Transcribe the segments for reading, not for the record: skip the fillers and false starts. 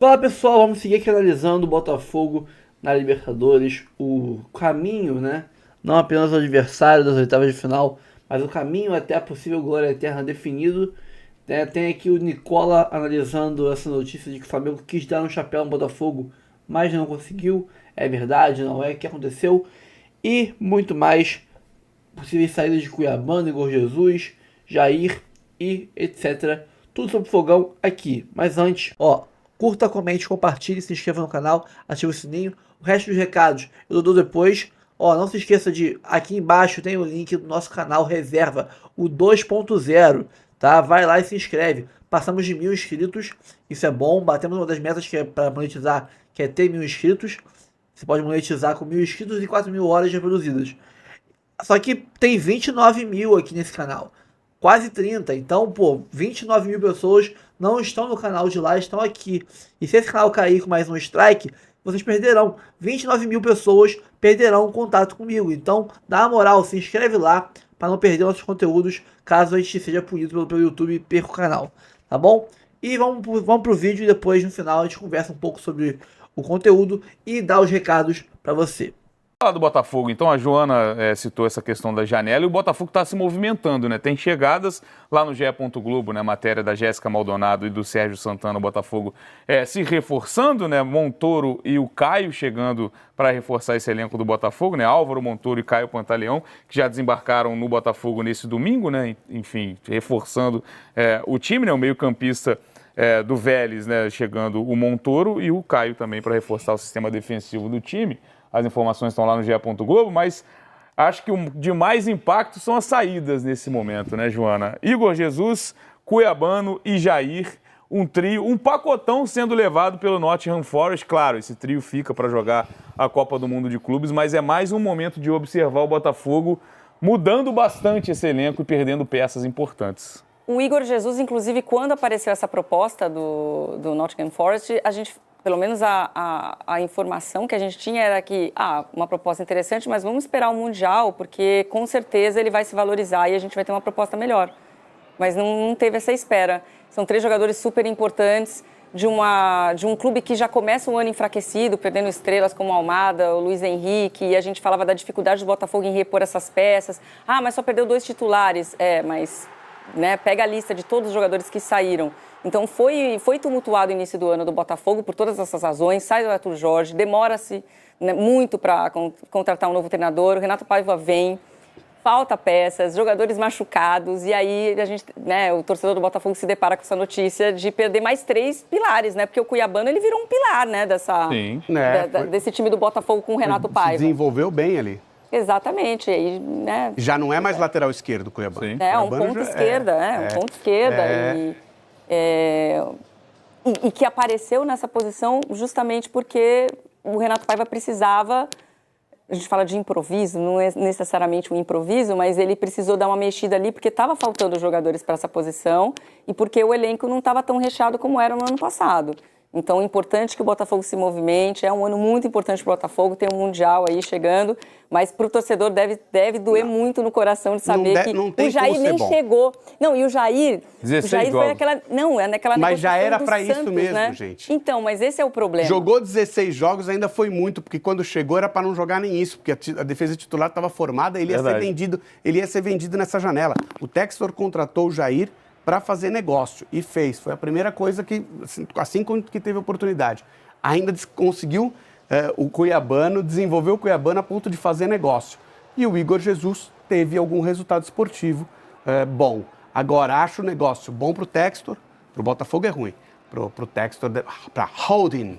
Fala pessoal, vamos seguir aqui analisando o Botafogo na Libertadores, o caminho, né? Não apenas o adversário das oitavas de final, mas o caminho até a possível glória eterna definido. Tem aqui o Nicola analisando essa notícia de que o Flamengo quis dar um chapéu no Botafogo, mas não conseguiu. É verdade, não é? O que aconteceu? E muito mais. Possíveis saídas de Cuiabano, Igor Jesus, Jair e etc. Tudo sobre o Fogão aqui. Mas antes, curta, comente, compartilhe, se inscreva no canal, ative o sininho. O resto dos recados eu dou depois. Não se esqueça de, aqui embaixo tem o link do nosso canal reserva, o 2.0, tá? Vai lá e se inscreve. Passamos de 1.000 inscritos, isso é bom. Batemos uma das metas que é para monetizar, que é ter 1.000 inscritos. Você pode monetizar com 1.000 inscritos e 4.000 horas reproduzidas. Só que tem 29 mil aqui nesse canal. Quase 30. Então, 29 mil pessoas não estão no canal de lá, estão aqui. E se esse canal cair com mais um strike, vocês perderão. 29 mil pessoas perderão o contato comigo. Então, dá uma moral, se inscreve lá para não perder nossos conteúdos caso a gente seja punido pelo YouTube e perca o canal. Tá bom? E vamos pro vídeo e depois no final a gente conversa um pouco sobre o conteúdo e dá os recados para você. Falar do Botafogo, então a Joana citou essa questão da janela e o Botafogo está se movimentando, né? Tem chegadas lá no GE. Globo, né? Matéria da Jéssica Maldonado e do Sérgio Santana, o Botafogo se reforçando, né? Montoro e o Caio chegando para reforçar esse elenco do Botafogo, né? Álvaro Montoro e Caio Pantaleão, que já desembarcaram no Botafogo nesse domingo, né? Enfim, reforçando o time, né? O meio-campista do Vélez, né? Chegando o Montoro e o Caio também para reforçar o sistema defensivo do time. As informações estão lá no GE. Globo, mas acho que o de mais impacto são as saídas nesse momento, né, Joana? Igor Jesus, Cuiabano e Jair, um trio, um pacotão sendo levado pelo Nottingham Forest. Claro, esse trio fica para jogar a Copa do Mundo de Clubes, mas é mais um momento de observar o Botafogo mudando bastante esse elenco e perdendo peças importantes. O Igor Jesus, inclusive, quando apareceu essa proposta do Nottingham Forest, a gente... Pelo menos a informação que a gente tinha era que, uma proposta interessante, mas vamos esperar o Mundial, porque com certeza ele vai se valorizar e a gente vai ter uma proposta melhor. Mas não teve essa espera. São 3 jogadores super importantes de um clube que já começa o ano enfraquecido, perdendo estrelas como o Almada, o Luiz Henrique, e a gente falava da dificuldade do Botafogo em repor essas peças. Mas só perdeu 2 titulares. Mas pega a lista de todos os jogadores que saíram. Então, foi tumultuado o início do ano do Botafogo por todas essas razões. Sai o Arthur Jorge, demora-se muito para contratar um novo treinador. O Renato Paiva vem, falta peças, jogadores machucados. E aí, o torcedor do Botafogo se depara com essa notícia de perder mais 3 pilares, né? Porque o Cuiabano, ele virou um pilar, né? Desse time do Botafogo com o Renato Paiva. Se desenvolveu bem ali. Exatamente. Aí, já não é mais lateral esquerdo o Cuiabano. Um ponto esquerda, um ponto esquerda. E que apareceu nessa posição justamente porque o Renato Paiva precisava, a gente fala de improviso, não é necessariamente um improviso, mas ele precisou dar uma mexida ali porque estava faltando jogadores para essa posição e porque o elenco não estava tão recheado como era no ano passado. Então, é importante que o Botafogo se movimente, é um ano muito importante para o Botafogo, tem um Mundial aí chegando, mas para o torcedor deve doer muito no coração de saber que o Jair nem chegou. Não, e o Jair... 16 foi aquela... Não, é naquela mas já era para isso Santos, mesmo, né? gente. Então, mas esse é o problema. Jogou 16 jogos, ainda foi muito, porque quando chegou era para não jogar nem isso, porque a defesa titular estava formada, ele ia ser vendido nessa janela. O Textor contratou o Jair para fazer negócio, e fez. Foi a primeira coisa que, assim que teve oportunidade. Ainda conseguiu o Cuiabano, desenvolveu o Cuiabano a ponto de fazer negócio. E o Igor Jesus teve algum resultado esportivo bom. Agora, acho o negócio bom para o Textor, para o Botafogo é ruim. Para o Textor, para holding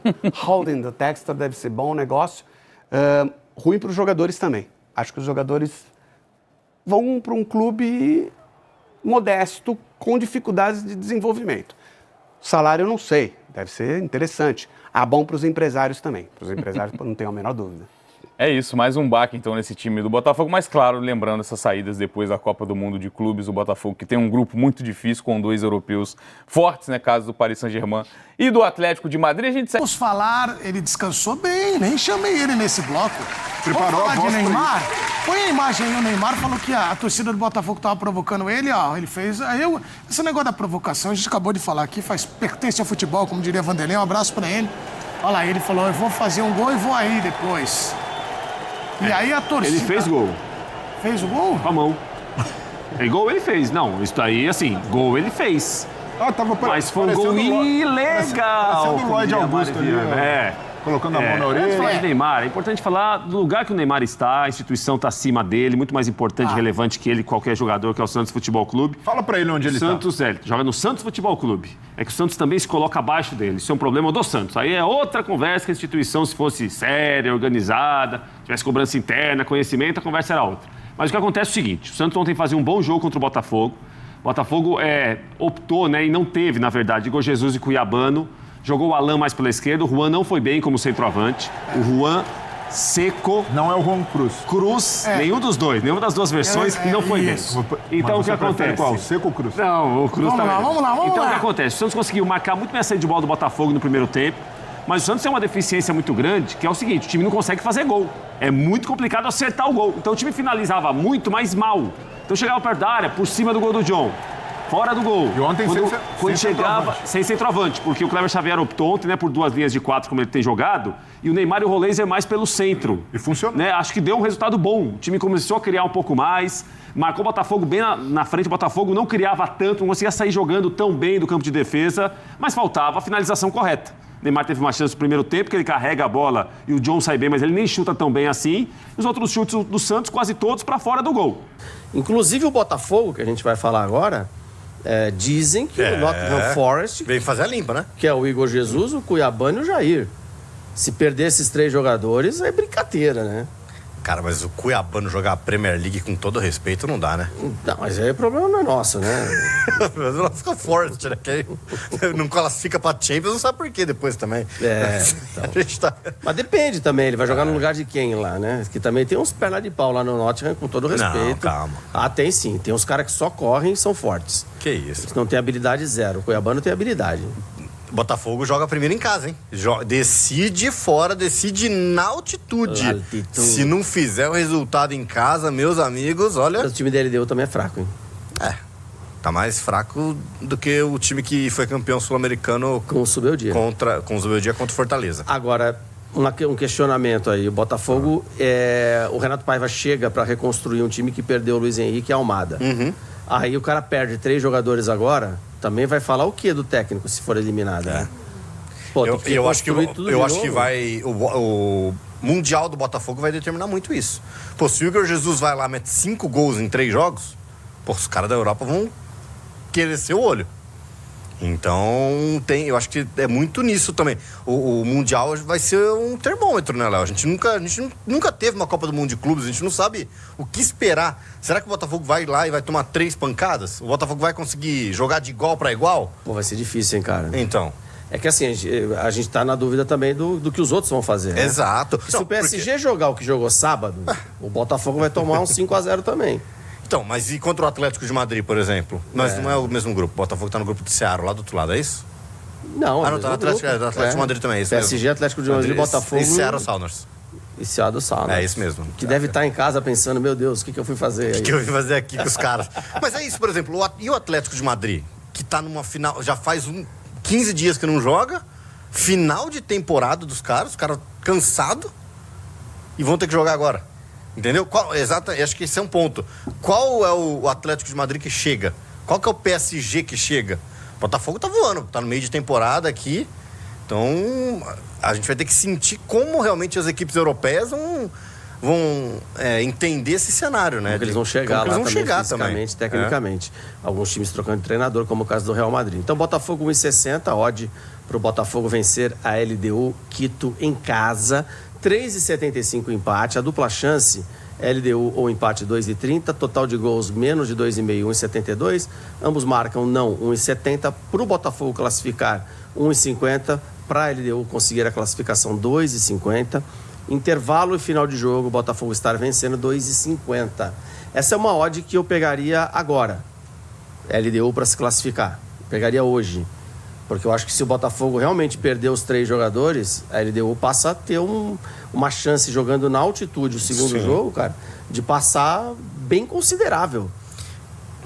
do Textor deve ser bom o negócio. Ruim para os jogadores também. Acho que os jogadores vão para um clube modesto, com dificuldades de desenvolvimento. O salário eu não sei, deve ser interessante. Bom para os empresários também. Para os empresários não tenho a menor dúvida. É isso, mais um baque então nesse time do Botafogo, mas claro, lembrando essas saídas depois da Copa do Mundo de Clubes, o Botafogo que tem um grupo muito difícil com 2 europeus fortes, né, caso do Paris Saint-Germain e do Atlético de Madrid, a gente... Vamos falar, ele descansou bem, nem chamei ele nesse bloco. Preparou Vamos falar a voz de Neymar? Põe a imagem aí, o Neymar falou que a torcida do Botafogo estava provocando ele, ó, ele fez... Esse negócio da provocação, a gente acabou de falar aqui, pertence ao futebol, como diria Vanderlei, um abraço pra ele. Olha lá, ele falou, eu vou fazer um gol e vou aí depois. E aí a torcida... Ele fez gol. Fez o gol? Com a mão. Gol ele fez. Não, isso aí, assim, gol ele fez. Mas foi um gol ilegal. Parecendo o Lloyd Augusto ali, colocando a mão na orelha. Antes de falar de Neymar, é importante falar do lugar que o Neymar está, a instituição está acima dele, muito mais importante e relevante que ele, qualquer jogador, que é o Santos Futebol Clube. Fala pra ele onde ele está. Ele joga no Santos Futebol Clube. É que o Santos também se coloca abaixo dele. Isso é um problema do Santos. Aí é outra conversa que a instituição, se fosse séria, organizada, tivesse cobrança interna, conhecimento, a conversa era outra. Mas o que acontece é o seguinte, o Santos ontem fazia um bom jogo contra o Botafogo. O Botafogo optou, né, e não teve, na verdade, Igor Jesus e Cuiabano. Jogou o Alan mais pela esquerda, o Juan não foi bem como centroavante. O Juan seco. Não é o Juan Cruz. Cruz, nenhum dos dois, nenhuma das duas versões não foi bem. Então o que acontece? Qual? Seco ou Cruz? Não, o Cruz também. Vamos lá. Então o que acontece? O Santos conseguiu marcar muito bem a saída de bola do Botafogo no primeiro tempo, mas o Santos tem uma deficiência muito grande, que é o seguinte, o time não consegue fazer gol. É muito complicado acertar o gol. Então o time finalizava muito, mas mal. Então chegava perto da área, por cima do gol do John. Fora do gol. E ontem quando chegava sem centroavante, porque o Cleber Xavier optou ontem, né, por 2 linhas de 4, como ele tem jogado, e o Neymar e o Roleiser mais pelo centro. E funcionou. Né? Acho que deu um resultado bom. O time começou a criar um pouco mais, marcou o Botafogo bem na frente. O Botafogo não criava tanto, não conseguia sair jogando tão bem do campo de defesa, mas faltava a finalização correta. O Neymar teve uma chance no primeiro tempo, que ele carrega a bola e o John sai bem, mas ele nem chuta tão bem assim. Os outros chutes do Santos, quase todos para fora do gol. Inclusive o Botafogo, que a gente vai falar agora, dizem que o Nottingham Forest... Veio fazer a limpa, né? Que é o Igor Jesus, o Cuiabano e o Jair. Se perder esses 3 jogadores, é brincadeira, né? Cara, mas o Cuiabano jogar a Premier League com todo respeito não dá, né? Não, mas aí o problema não é nosso, né? Mas ela fica forte, né? Que não classifica pra Champions, não sabe por quê depois também. Então. Mas depende também, ele vai jogar no lugar de quem lá, né? Que também tem uns pernas de pau lá no Nottingham, com todo respeito. Não, calma. Tem sim. Tem uns caras que só correm e são fortes. Que isso? Eles não tem habilidade zero. O Cuiabano tem habilidade. Botafogo joga primeiro em casa, hein? Decide fora, decide na altitude. Se não fizer o resultado em casa, meus amigos, olha... O time da LDU também é fraco, hein? Tá mais fraco do que o time que foi campeão sul-americano... Com o Zubeldia. Com o Zubeldia contra o Fortaleza. Agora, um questionamento aí. O Botafogo, o Renato Paiva chega para reconstruir um time que perdeu o Luiz Henrique e a Almada. Aí o cara perde 3 jogadores agora... Também vai falar o que do técnico se for eliminado, né? Pô, eu acho que vai... O Mundial do Botafogo vai determinar muito isso. Pô, se o Igor Jesus vai lá e mete 5 gols em 3 jogos, pô, os caras da Europa vão querer ser o olho. Então, eu acho que é muito nisso também. O Mundial vai ser um termômetro, né, Léo? A gente nunca teve uma Copa do Mundo de Clubes, a gente não sabe o que esperar. Será que o Botafogo vai lá e vai tomar 3 pancadas? O Botafogo vai conseguir jogar de igual para igual? Pô, vai ser difícil, hein, cara? Então... É que assim, a gente tá na dúvida também do que os outros vão fazer, né? Exato. Se o PSG jogar o que jogou sábado, o Botafogo vai tomar um 5-0 também. Então, mas e contra o Atlético de Madrid, por exemplo? Mas não é o mesmo grupo. O Botafogo tá no grupo de Seara, lá do outro lado, é isso? Não, não, tá no Atlético de Madrid também, é isso PSG, mesmo. Atlético de Madrid, Botafogo... E Seara Sounders. E Seara Sounders. É isso mesmo. Que deve estar em casa pensando, meu Deus, o que eu fui fazer aí? O que eu fui fazer aqui com os caras? Mas é isso, por exemplo, e o Atlético de Madrid, que tá numa final, já faz 15 dias que não joga, final de temporada dos caras, os caras cansados, e vão ter que jogar agora. Entendeu? Exato, acho que esse é um ponto. Qual é o Atlético de Madrid que chega? Qual que é o PSG que chega? O Botafogo tá voando, tá no meio de temporada aqui. Então, a gente vai ter que sentir como realmente as equipes europeias vão entender esse cenário, né? Como eles vão chegar lá também, fisicamente, também. Tecnicamente. Alguns times trocando de treinador, como o caso do Real Madrid. Então, Botafogo 1,60, odd para o Botafogo vencer a LDU Quito em casa. 3,75 empate, a dupla chance, LDU ou empate 2,30, total de gols menos de 2,5, 1,72, ambos marcam não, 1,70, para o Botafogo classificar 1,50, para a LDU conseguir a classificação 2,50, Intervalo e final de jogo, o Botafogo estar vencendo 2,50. Essa é uma odd que eu pegaria agora. LDU para se classificar. Pegaria hoje. Porque eu acho que se o Botafogo realmente perder os 3 jogadores, a LDU passa a ter uma chance jogando na altitude o segundo jogo, cara, de passar bem considerável.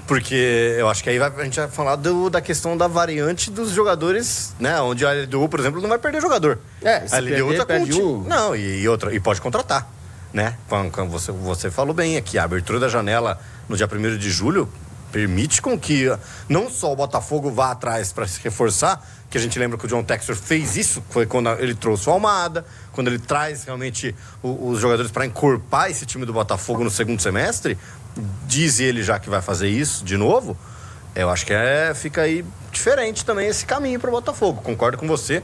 Porque eu acho que aí a gente vai falar da questão da variante dos jogadores, né? Onde a LDU, por exemplo, não vai perder jogador. Se a LDU perder, perde um. Não, e pode contratar, né? Quando você falou bem aqui, a abertura da janela no dia 1º de julho permite com que não só o Botafogo vá atrás para se reforçar, que a gente lembra que o John Textor fez isso, foi quando ele trouxe o Almada, quando ele traz realmente os jogadores para encorpar esse time do Botafogo no segundo semestre, diz ele já que vai fazer isso de novo. Eu acho que fica aí diferente também esse caminho para o Botafogo, concordo com você,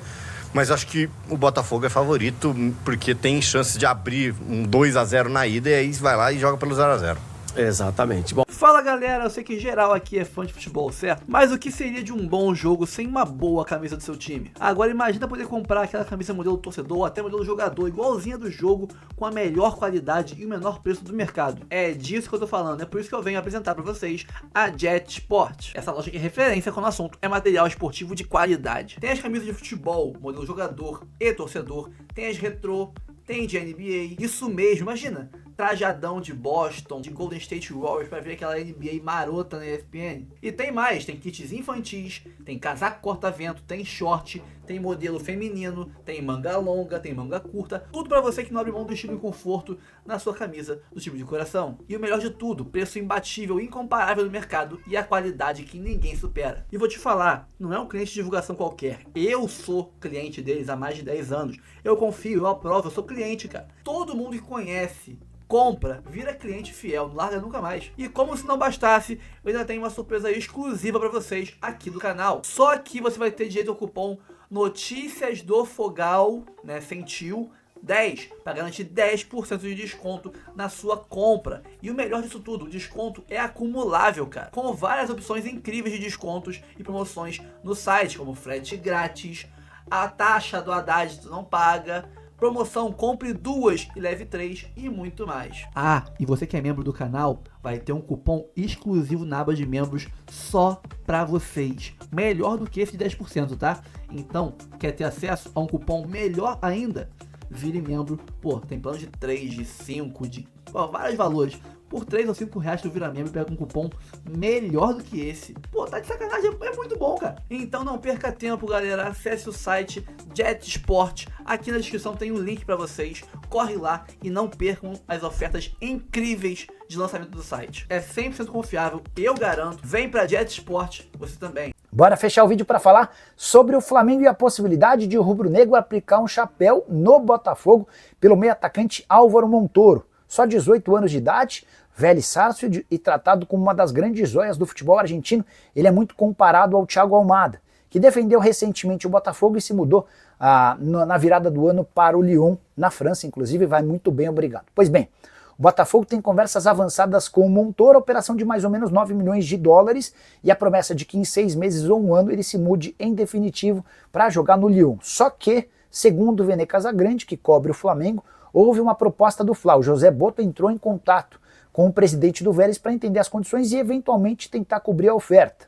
mas acho que o Botafogo é favorito porque tem chance de abrir um 2-0 na ida e aí vai lá e joga pelo 0-0. Exatamente. Bom, Fala galera, eu sei que geral aqui é fã de futebol, certo? Mas o que seria de um bom jogo sem uma boa camisa do seu time? Agora imagina poder comprar aquela camisa modelo torcedor ou até modelo jogador, igualzinha do jogo, com a melhor qualidade e o menor preço do mercado. É disso que eu tô falando, é por isso que eu venho apresentar pra vocês a Jet Sport. Essa loja que é referência quando o assunto é material esportivo de qualidade. Tem as camisas de futebol, modelo jogador e torcedor, tem as retrô, tem de NBA, isso mesmo, imagina, trajadão de Boston, de Golden State Warriors pra ver aquela NBA marota na ESPN. E tem mais, tem kits infantis, tem casaco corta-vento, tem short, tem modelo feminino, tem manga longa, tem manga curta, tudo pra você que não abre mão do estilo e conforto na sua camisa do time de coração. E o melhor de tudo, preço imbatível, incomparável no mercado e a qualidade que ninguém supera. E vou te falar, não é um cliente de divulgação qualquer, eu sou cliente deles há mais de 10 anos, eu confio, eu aprovo, eu sou cliente, cara. Todo mundo que conhece, compra, vira cliente fiel, não larga nunca mais. E como se não bastasse, eu ainda tenho uma surpresa exclusiva para vocês aqui do canal. Só aqui você vai ter direito ao cupom Notícias do Fogal, né, sem tio, 10, para garantir 10% de desconto na sua compra. E o melhor disso tudo, o desconto é acumulável, cara. Com várias opções incríveis de descontos e promoções no site, como frete grátis, a taxa do Haddad tu não paga, promoção compre 2 e leve 3 e muito mais. Ah, e você que é membro do canal, vai ter um cupom exclusivo na aba de membros só pra vocês. Melhor do que esse de 10%, tá? Então, quer ter acesso a um cupom melhor ainda? Vire membro. Pô, tem plano de 3, de 5, de vários valores. Por 3 ou 5 reais tu vira membro e pega um cupom melhor do que esse. Pô, tá de sacanagem, é muito bom, cara. Então não perca tempo, galera. Acesse o site Jet Sport. Aqui na descrição tem um link pra vocês. Corre lá e não percam as ofertas incríveis de lançamento do site. É 100% confiável, eu garanto. Vem pra Jet Sport, você também. Bora fechar o vídeo para falar sobre o Flamengo e a possibilidade de o rubro-negro aplicar um chapéu no Botafogo pelo meio atacante Álvaro Montoro. Só 18 anos de idade, velho e Sarsfield e tratado como uma das grandes joias do futebol argentino, ele é muito comparado ao Thiago Almada, que defendeu recentemente o Botafogo e se mudou na virada do ano para o Lyon, na França, inclusive, vai muito bem, obrigado. Pois bem, o Botafogo tem conversas avançadas com o Montoro, operação de mais ou menos 9 milhões de dólares e a promessa de que em 6 meses ou um ano ele se mude em definitivo para jogar no Lyon. Só que, segundo o Vene Casagrande, que cobre o Flamengo, houve uma proposta do Fla. O José Botta entrou em contato com o presidente do Vélez para entender as condições e eventualmente tentar cobrir a oferta.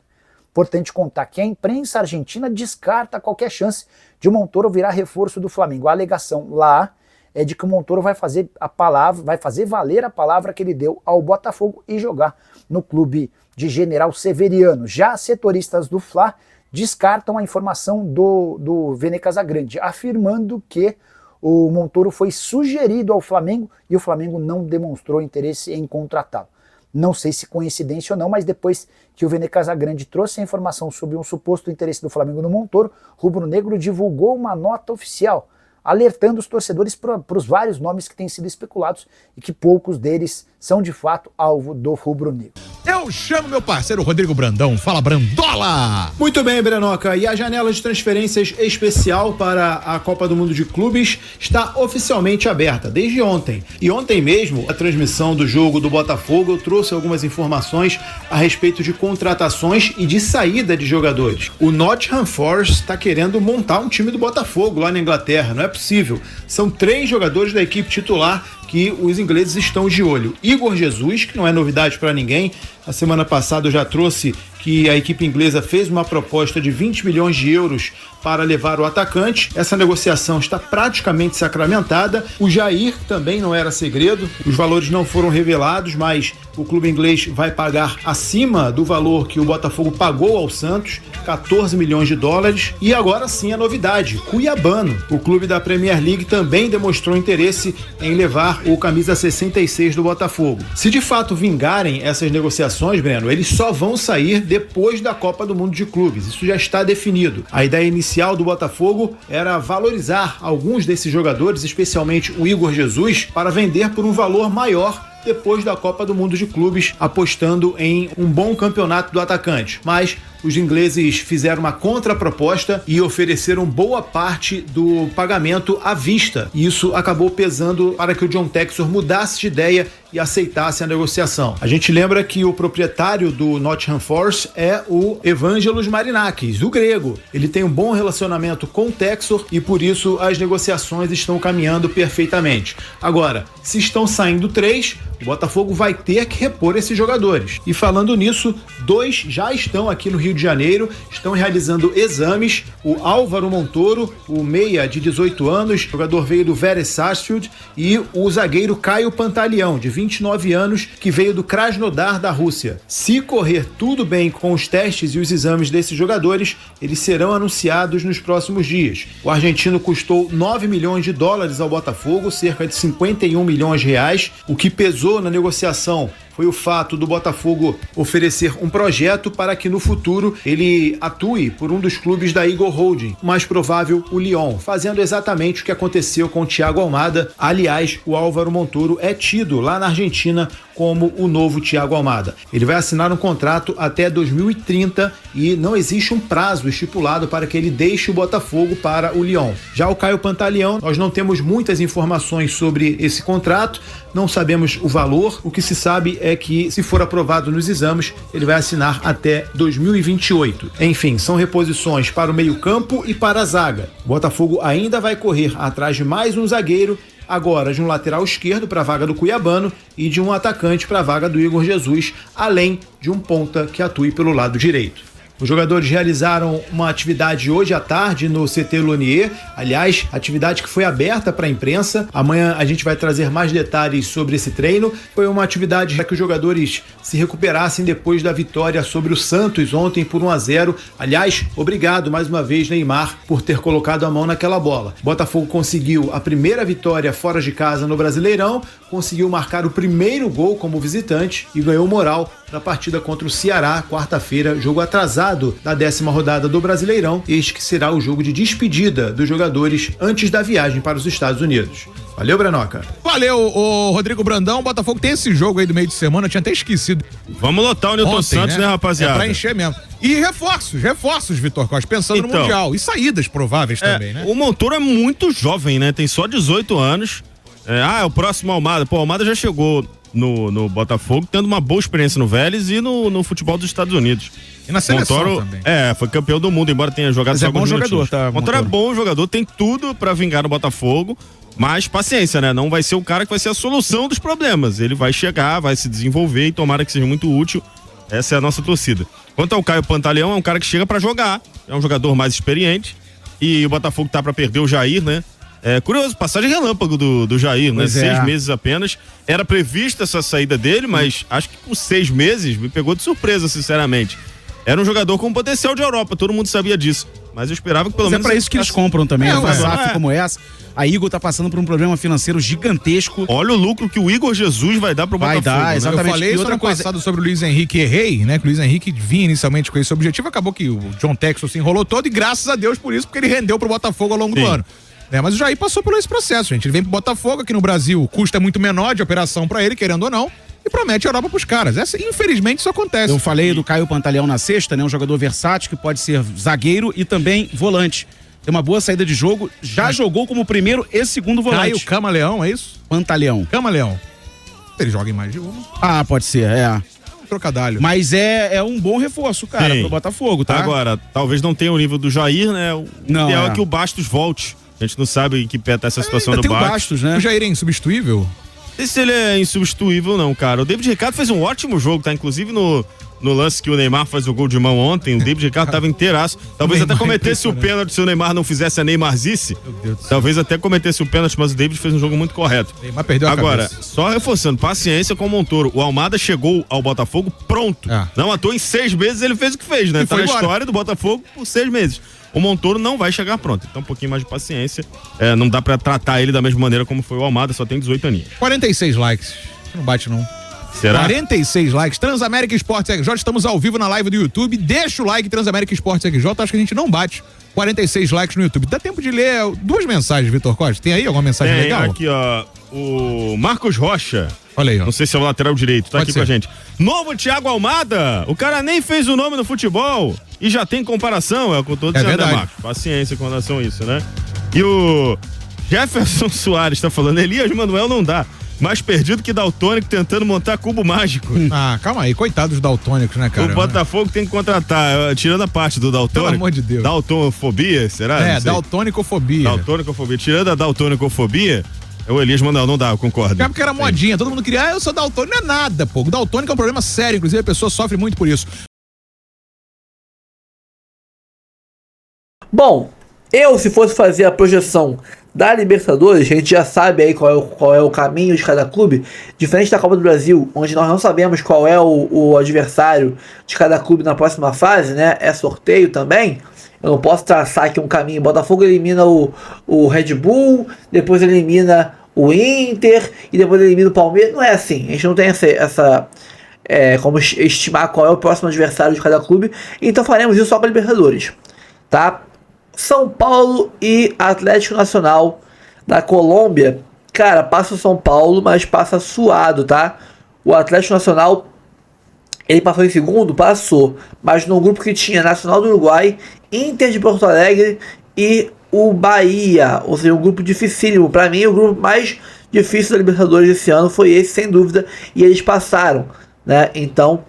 Importante contar que a imprensa argentina descarta qualquer chance de o Montoro virar reforço do Flamengo. A alegação lá é de que o Montoro vai fazer valer a palavra que ele deu ao Botafogo e jogar no clube de General Severiano. Já setoristas do Fla descartam a informação do Vene Casagrande, afirmando que o Montoro foi sugerido ao Flamengo e o Flamengo não demonstrou interesse em contratá-lo. Não sei se coincidência ou não, mas depois que o Vene Casagrande trouxe a informação sobre um suposto interesse do Flamengo no Montoro, o Rubro Negro divulgou uma nota oficial, alertando os torcedores para os vários nomes que têm sido especulados e que poucos deles são de fato alvo do Rubro Negro. eu chamo meu parceiro Rodrigo Brandão. Fala, Brandola! Muito bem, Brenoca. E a janela de transferências especial para a Copa do Mundo de Clubes está oficialmente aberta desde ontem. E ontem mesmo, a transmissão do jogo do Botafogo, eu trouxe algumas informações a respeito de contratações e de saída de jogadores. O Nottingham Forest está querendo montar um time do Botafogo lá na Inglaterra. Não é possível. São 3 jogadores da equipe titular que os ingleses estão de olho. Igor Jesus, que não é novidade para ninguém. A semana passada eu já trouxe que a equipe inglesa fez uma proposta de 20 milhões de euros para levar o atacante. Essa negociação está praticamente sacramentada. O Jair também não era segredo. Os valores não foram revelados, mas o clube inglês vai pagar acima do valor que o Botafogo pagou ao Santos, 14 milhões de dólares. E agora sim a novidade, Cuiabano. O clube da Premier League também demonstrou interesse em levar o camisa 66 do Botafogo. Se de fato vingarem essas negociações, Breno, eles só vão sair depois da Copa do Mundo de Clubes. Isso já está definido. A ideia inicial do Botafogo era valorizar alguns desses jogadores, especialmente o Igor Jesus, para vender por um valor maior depois da Copa do Mundo de Clubes, apostando em um bom campeonato do atacante. Mas os ingleses fizeram uma contraproposta e ofereceram boa parte do pagamento à vista. E isso acabou pesando para que o John Textor mudasse de ideia e aceitasse a negociação. A gente lembra que o proprietário do Nottingham Forest é o Evangelos Marinakis, o grego. Ele tem um bom relacionamento com o Textor e por isso as negociações estão caminhando perfeitamente. Agora, se estão saindo 3, o Botafogo vai ter que repor esses jogadores. E falando nisso, 2 já estão aqui no Rio de Janeiro, estão realizando exames. O Álvaro Montoro, o meia de 18 anos, jogador veio do Vélez Sarsfield, e o zagueiro Caio Pantaleão, de 29 anos, que veio do Krasnodar da Rússia. Se correr tudo bem com os testes e os exames desses jogadores, eles serão anunciados nos próximos dias. O argentino custou 9 milhões de dólares ao Botafogo, cerca de 51 milhões de reais, o que pesou na negociação foi o fato do Botafogo oferecer um projeto para que no futuro ele atue por um dos clubes da Eagle Holding, mais provável o Lyon, fazendo exatamente o que aconteceu com o Thiago Almada. Aliás, o Álvaro Montoro é tido lá na Argentina como o novo Thiago Almada. Ele vai assinar um contrato até 2030 e não existe um prazo estipulado para que ele deixe o Botafogo para o Lyon. Já o Caio Pantaleão, nós não temos muitas informações sobre esse contrato, não sabemos o valor. O que se sabe é que, se for aprovado nos exames, ele vai assinar até 2028. Enfim, são reposições para o meio-campo e para a zaga. O Botafogo ainda vai correr atrás de mais um zagueiro, agora de um lateral esquerdo para a vaga do Cuiabano e de um atacante para a vaga do Igor Jesus, além de um ponta que atue pelo lado direito. Os jogadores realizaram uma atividade hoje à tarde no CT Lonier, aliás, atividade que foi aberta para a imprensa. Amanhã a gente vai trazer mais detalhes sobre esse treino. Foi uma atividade para que os jogadores se recuperassem depois da vitória sobre o Santos ontem por 1-0. Aliás, obrigado mais uma vez, Neymar, por ter colocado a mão naquela bola. Botafogo conseguiu a primeira vitória fora de casa no Brasileirão, conseguiu marcar o primeiro gol como visitante e ganhou moral na partida contra o Ceará, quarta-feira, jogo atrasado da 10ª rodada do Brasileirão. Este que será o jogo de despedida dos jogadores antes da viagem para os Estados Unidos. Valeu, Brenoca. Valeu, o Rodrigo Brandão. O Botafogo tem esse jogo aí do meio de semana, eu tinha até esquecido. Vamos lotar o Newton Santos, né, rapaziada? É pra encher mesmo. E reforços, Vitor Costa, pensando no Mundial. E saídas prováveis também, né? O Montoro é muito jovem, né? Tem só 18 anos. É o próximo Almada. Pô, o Almada já chegou no Botafogo, tendo uma boa experiência no Vélez e no futebol dos Estados Unidos. E na seleção Montoro, também. Foi campeão do mundo, embora tenha jogado só alguns minutinhos. Bom jogador, tá? Montoro é bom jogador, tem tudo pra vingar no Botafogo, mas paciência, né? Não vai ser o cara que vai ser a solução dos problemas. Ele vai chegar, vai se desenvolver e tomara que seja muito útil. Essa é a nossa torcida. Quanto ao Caio Pantaleão, é um cara que chega pra jogar, é um jogador mais experiente e o Botafogo tá pra perder o Jair, né? É curioso, passagem relâmpago do Jair, né? 6 meses apenas. Era prevista essa saída dele, mas acho que com 6 meses me pegou de surpresa, sinceramente. Era um jogador com potencial de Europa, todo mundo sabia disso. Mas eu esperava que pelo menos... é pra isso que eles compram também, uma SAF como essa. A Igor tá passando por um problema financeiro gigantesco. Olha o lucro que o Igor Jesus vai dar pro Botafogo. Vai dar, exatamente. Eu falei isso ano passado sobre o Luiz Henrique Errei, né? Que o Luiz Henrique vinha inicialmente com esse objetivo, acabou que o John Textor se enrolou todo e graças a Deus por isso, porque ele rendeu pro Botafogo ao longo do ano. Mas o Jair passou por esse processo, gente. Ele vem pro Botafogo, aqui no Brasil, o custo é muito menor de operação pra ele, querendo ou não. e promete a Europa pros caras. Infelizmente isso acontece. Eu falei do Caio Pantaleão na sexta, né? Um jogador versátil que pode ser zagueiro e também volante. Tem uma boa saída de jogo, já jogou como primeiro e segundo volante. Caio Camaleão, é isso? Pantaleão. Camaleão. Ele joga em mais de uma. Ah, pode ser, Um trocadalho. Mas é um bom reforço, cara, pro Botafogo, tá? Agora, talvez não tenha o nível do Jair, né? O ideal é que o Bastos volte. A gente não sabe em que pé tá essa situação do Bastos, né? O Jair é insubstituível? Se ele é insubstituível, não, cara. O David Ricardo fez um ótimo jogo, tá? Inclusive no lance que o Neymar faz o gol de mão ontem, o David Ricardo tava inteiraço. Talvez até cometesse o pênalti se o Neymar não fizesse a Neymarzice. Talvez até cometesse o pênalti, mas o David fez um jogo muito correto. Neymar perdeu a cabeça. Só reforçando, paciência com o Montoro. O Almada chegou ao Botafogo pronto. Não à toa, em 6 meses ele fez o que fez, né? E tá na embora. história do Botafogo por 6 meses. O Montoro não vai chegar pronto. Então um pouquinho mais de paciência. Não dá pra tratar ele da mesma maneira como foi o Almada, só tem 18 aninhos. 46 likes. Não bate, não. Será? 46 likes. Transamérica Esportes RJ. Estamos ao vivo na live do YouTube. Deixa o like, Transamérica Esportes RJ. Acho que a gente não bate 46 likes no YouTube. Dá tempo de ler 2 mensagens, Vitor Costa. Tem aí alguma mensagem legal? Aqui, ó. O Marcos Rocha. Olha aí, ó. Não sei se é o lateral direito. Tá aqui com a gente. Novo Thiago Almada. O cara nem fez o nome no futebol e já tem comparação. É o que eu tô dizendo, né, Marcos? Paciência com relação a isso, né? E o Jefferson Soares tá falando, Elias Manuel não dá. Mais perdido que daltônico tentando montar cubo mágico. Ah, calma aí, coitado dos daltônicos, né, cara? O Botafogo tem que contratar, tirando a parte do daltônico. Pelo amor de Deus. Daltonofobia, será? Daltonicofobia. Daltonicofobia. Tirando a daltonicofobia, o Elias Manuel não dá, eu concordo. É porque era modinha, todo mundo queria, eu sou daltônico. Não é nada, pô. O daltônico é um problema sério, inclusive a pessoa sofre muito por isso. Bom, se fosse fazer a projeção da Libertadores, a gente já sabe aí qual é o caminho de cada clube, diferente da Copa do Brasil, onde nós não sabemos qual é o adversário de cada clube na próxima fase, né? É sorteio também. Eu não posso traçar aqui um caminho. Botafogo elimina o Red Bull, depois elimina o Inter e depois elimina o Palmeiras. Não é assim. A gente não tem essa como estimar qual é o próximo adversário de cada clube. Então faremos isso só para a Libertadores, tá? São Paulo e Atlético Nacional da Colômbia. Cara, passa o São Paulo, mas passa suado, tá? O Atlético Nacional, ele passou em segundo? Passou. Mas no grupo que tinha Nacional do Uruguai, Inter de Porto Alegre e o Bahia. Ou seja, um grupo dificílimo. Para mim, o grupo mais difícil da Libertadores esse ano foi esse, sem dúvida. E eles passaram, né? Então,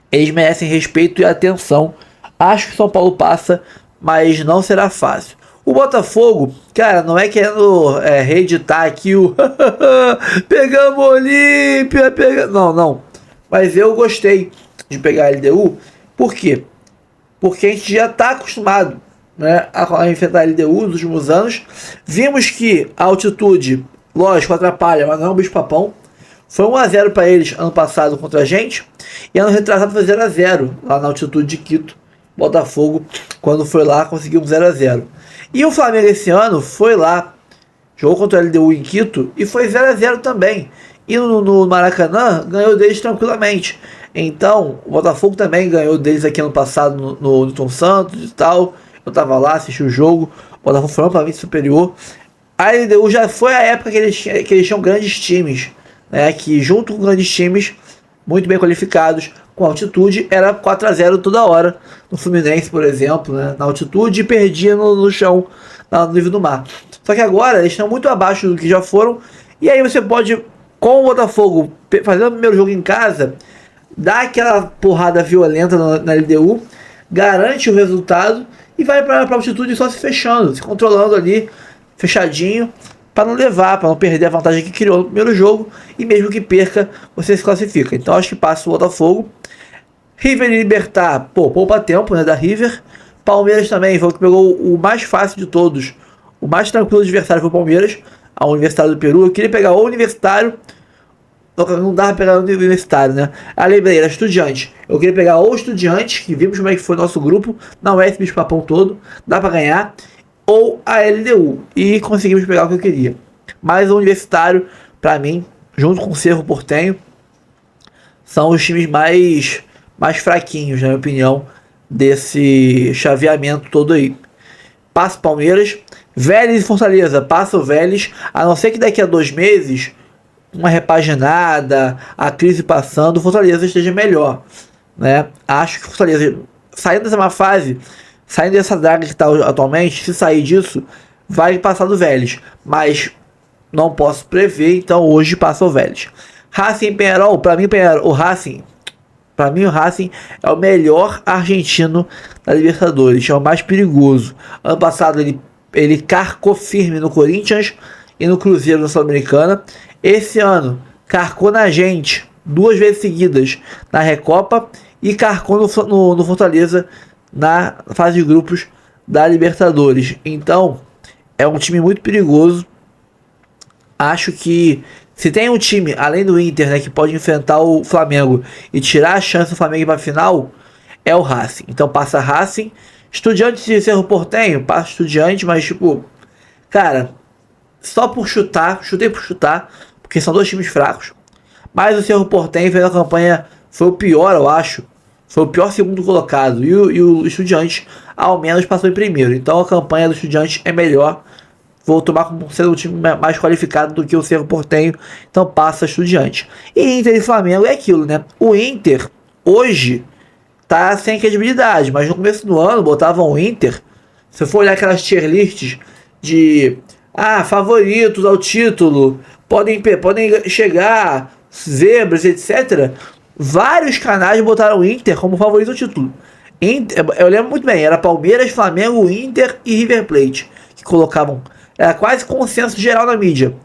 eles merecem respeito e atenção. Acho que o São Paulo passa, mas não será fácil. O Botafogo, cara, não é querendo reeditar aqui o pegamos o Olímpia, não. Mas eu gostei de pegar a LDU. Por quê? Porque a gente já está acostumado, né, a enfrentar a LDU nos últimos anos. Vimos que a altitude, lógico, atrapalha, mas não é um bicho-papão. Foi 1-0 para eles ano passado contra a gente. E ano retrasado foi 0-0 lá na altitude de Quito. Botafogo, quando foi lá, conseguiu um 0-0. E o Flamengo esse ano foi lá, jogou contra a LDU em Quito e foi 0-0 também. E no Maracanã ganhou deles tranquilamente. Então, o Botafogo também ganhou deles aqui ano passado no Newton Santos e tal. Eu tava lá, assisti o jogo. O Botafogo foi amplamente superior. A LDU já foi a época que eles tinham grandes times, né? Que junto com grandes times, muito bem qualificados, com altitude, era 4-0 toda hora. No Fluminense, por exemplo, né? Na altitude, e perdia no chão, no nível do mar. Só que agora eles estão muito abaixo do que já foram. E aí você pode, com o Botafogo, fazendo o primeiro jogo em casa, dar aquela porrada violenta na LDU, garante o resultado e vai para a altitude só se fechando, se controlando ali, fechadinho, para não levar, para não perder a vantagem que criou no primeiro jogo, e mesmo que perca, você se classifica. Então acho que passa o Botafogo. River e Libertad, poupa tempo, né, da River. Palmeiras também, foi o que pegou o mais fácil de todos. O mais tranquilo adversário foi o Palmeiras, a Universitário do Peru. Eu queria pegar o Universitário, não dava pra pegar o Universitário, né? Lembrei, era Estudiante. Eu queria pegar o Estudiante, que vimos como é que foi o nosso grupo, não é esse bicho-papão todo, dá pra ganhar, ou a LDU, e conseguimos pegar o que eu queria. Mas o Universitário, pra mim, junto com o Cerro Porteño, são os times mais fraquinhos, na minha opinião, desse chaveamento todo aí. Passa o Palmeiras, Vélez e Fortaleza, passa o Vélez, a não ser que daqui a 2 meses, uma repaginada, a crise passando, o Fortaleza esteja melhor, né? Acho que o Fortaleza, saindo dessa má fase, saindo dessa draga que está atualmente, se sair disso, vai passar do Vélez, mas não posso prever, então hoje passa o Vélez. Racing e Peñarol, para mim o Racing é o melhor argentino da Libertadores, é o mais perigoso. Ano passado ele carcou firme no Corinthians e no Cruzeiro na Sul-Americana. Esse ano carcou na gente 2 vezes seguidas na Recopa e carcou no Fortaleza na fase de grupos da Libertadores. Então é um time muito perigoso. Acho que se tem um time, além do Inter, né, que pode enfrentar o Flamengo e tirar a chance do Flamengo ir para a final, é o Racing. Então passa Racing. Estudiantes de Cerro Porteño, passa Estudiantes, mas tipo, cara, só por chutar, chutei por chutar, porque são 2 times fracos. Mas o Cerro Porteño fez a campanha, foi o pior, eu acho. Foi o pior segundo colocado. E o Estudiantes, ao menos, passou em primeiro. Então a campanha do Estudiantes é melhor. Vou tomar como sendo um time mais qualificado do que o Cerro Porteño. Então passa Estudiantes. E Inter e Flamengo é aquilo, né? O Inter, hoje, tá sem credibilidade. Mas no começo do ano, botavam o Inter. Se for olhar aquelas tier lists de... favoritos ao título. Podem chegar, zebras, etc. Vários canais botaram o Inter como favorito ao título. Eu lembro muito bem. Era Palmeiras, Flamengo, Inter e River Plate. Que colocavam... Era quase consenso geral na mídia.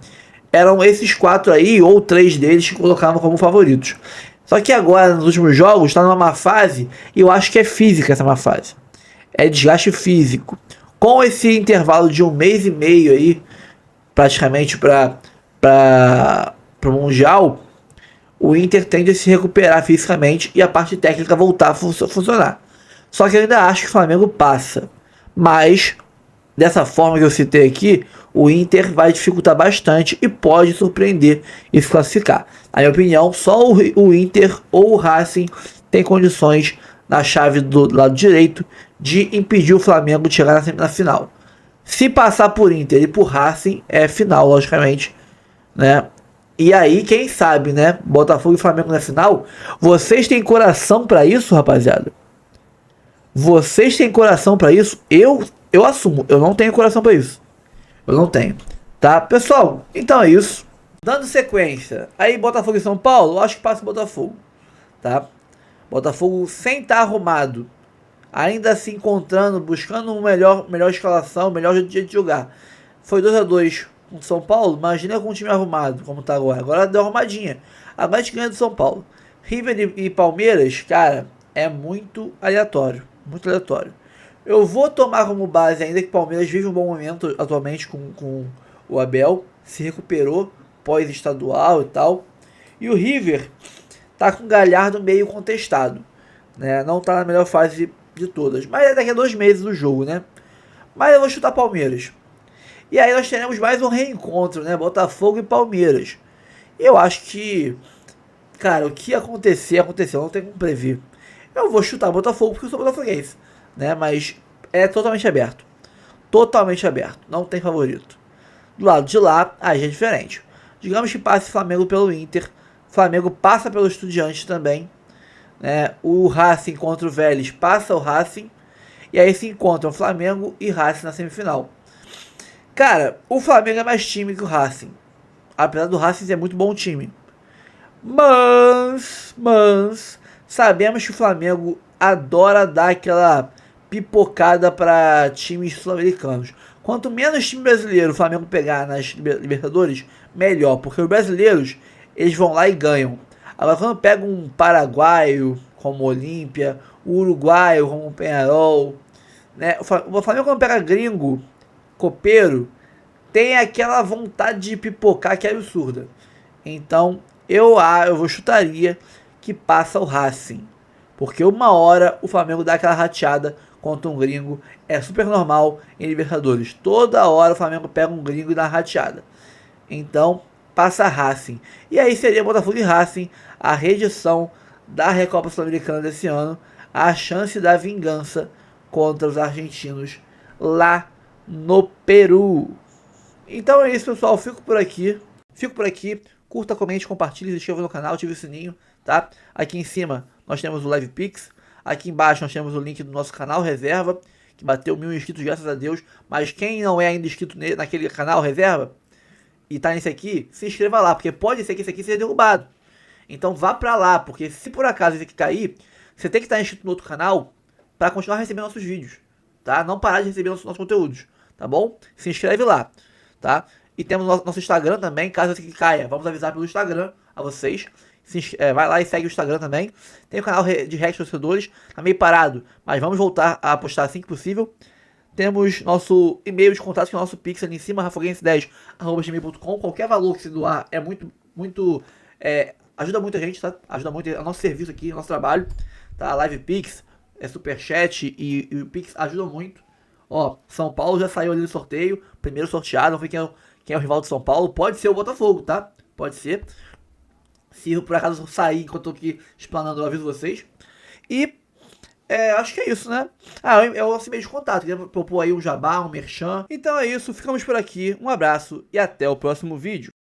Eram esses 4 aí, ou 3 deles, que colocavam como favoritos. Só que agora, nos últimos jogos, está numa má fase, e eu acho que é física essa má fase. É desgaste físico. Com esse intervalo de 1 mês e meio aí, praticamente para o Mundial, o Inter tende a se recuperar fisicamente e a parte técnica voltar a funcionar. Só que eu ainda acho que o Flamengo passa. Mas... dessa forma que eu citei aqui, o Inter vai dificultar bastante e pode surpreender e se classificar. Na minha opinião, só o Inter ou o Racing tem condições na chave do lado direito de impedir o Flamengo de chegar na final. Se passar por Inter e por Racing, é final, logicamente, né? E aí, quem sabe, né? Botafogo e Flamengo na final. Vocês têm coração para isso, rapaziada? Vocês têm coração para isso? Eu assumo, eu não tenho coração para isso. Eu não tenho. Tá, pessoal? Então é isso. Dando sequência. Aí, Botafogo e São Paulo, eu acho que passa o Botafogo. Tá? Botafogo sem estar arrumado. Ainda se encontrando, buscando uma melhor escalação, melhor jeito de jogar. Foi 2-2 com o São Paulo. Imagina com um time arrumado, como tá agora. Agora deu arrumadinha. Agora a gente ganha do São Paulo. River e Palmeiras, cara, é muito aleatório. Muito aleatório. Eu vou tomar como base ainda que o Palmeiras vive um bom momento atualmente com o Abel. Se recuperou pós-estadual e tal. E o River tá com o Galhardo meio contestado, né? Não tá na melhor fase de todas. Mas é daqui a 2 meses do jogo, né? Mas eu vou chutar Palmeiras. E aí nós teremos mais um reencontro, né? Botafogo e Palmeiras. Eu acho que... cara, o que acontecer, aconteceu. Não tem como prever. Eu vou chutar Botafogo porque eu sou botafoguense, né? Mas é totalmente aberto. Totalmente aberto. Não tem favorito. Do lado de lá, aí é diferente. Digamos que passe Flamengo pelo Inter. Flamengo passa pelo Estudiantes também, né? O Racing contra o Vélez passa o Racing. E aí se encontram Flamengo e Racing na semifinal. Cara, o Flamengo é mais time que o Racing. Apesar do Racing ser muito bom time. Mas sabemos que o Flamengo adora dar aquela pipocada para times sul-americanos. Quanto menos time brasileiro o Flamengo pegar nas Libertadores, melhor. Porque os brasileiros, eles vão lá e ganham. Agora, quando pega um paraguaio, como o Olímpia, o uruguaio, como o Peñarol, né? O Flamengo, quando pega gringo, copeiro, tem aquela vontade de pipocar que é absurda. Então, eu chutaria que passa o Racing. Porque uma hora o Flamengo dá aquela rateada contra um gringo. É super normal em Libertadores. Toda hora o Flamengo pega um gringo e dá uma rateada. Então, passa Racing. E aí seria Botafogo e Racing a reedição da Recopa Sul-Americana desse ano. A chance da vingança contra os argentinos lá no Peru. Então é isso, pessoal. Fico por aqui. Curta, comente, compartilhe, se inscreva no canal, ative o sininho, tá? Aqui em cima nós temos o Live Pix. Aqui embaixo nós temos o link do nosso canal Reserva, que bateu 1000 inscritos, graças a Deus. Mas quem não é ainda inscrito naquele canal Reserva e tá nesse aqui, se inscreva lá, porque pode ser que esse aqui seja derrubado. Então vá pra lá, porque se por acaso esse aqui cair, você tem que estar inscrito no outro canal para continuar recebendo nossos vídeos, tá? Não parar de receber nossos conteúdos, tá bom? Se inscreve lá, tá? E temos nosso Instagram também, caso esse aqui caia, vamos avisar pelo Instagram a vocês. Vai lá e segue o Instagram também. Tem o canal de React Torcedores, tá meio parado, mas vamos voltar a postar assim que possível. Temos nosso e-mail de contato, que é o nosso Pix ali em cima, rafoguense10@gmail.com. Qualquer valor que se doar é muito ajuda muito a gente, tá? Ajuda muito o nosso serviço aqui, o nosso trabalho, tá? Live Pix, Superchat e o Pix ajudam muito. Ó, São Paulo já saiu ali no sorteio, primeiro sorteado, vamos ver quem é o rival de São Paulo. Pode ser o Botafogo, tá? Pode ser. Se por acaso sair enquanto eu tô aqui explanando, eu aviso vocês. E acho que é isso, né? É o nosso e-mail de contato. Queria propor aí um jabá, um merchan. Então é isso, ficamos por aqui. Um abraço e até o próximo vídeo.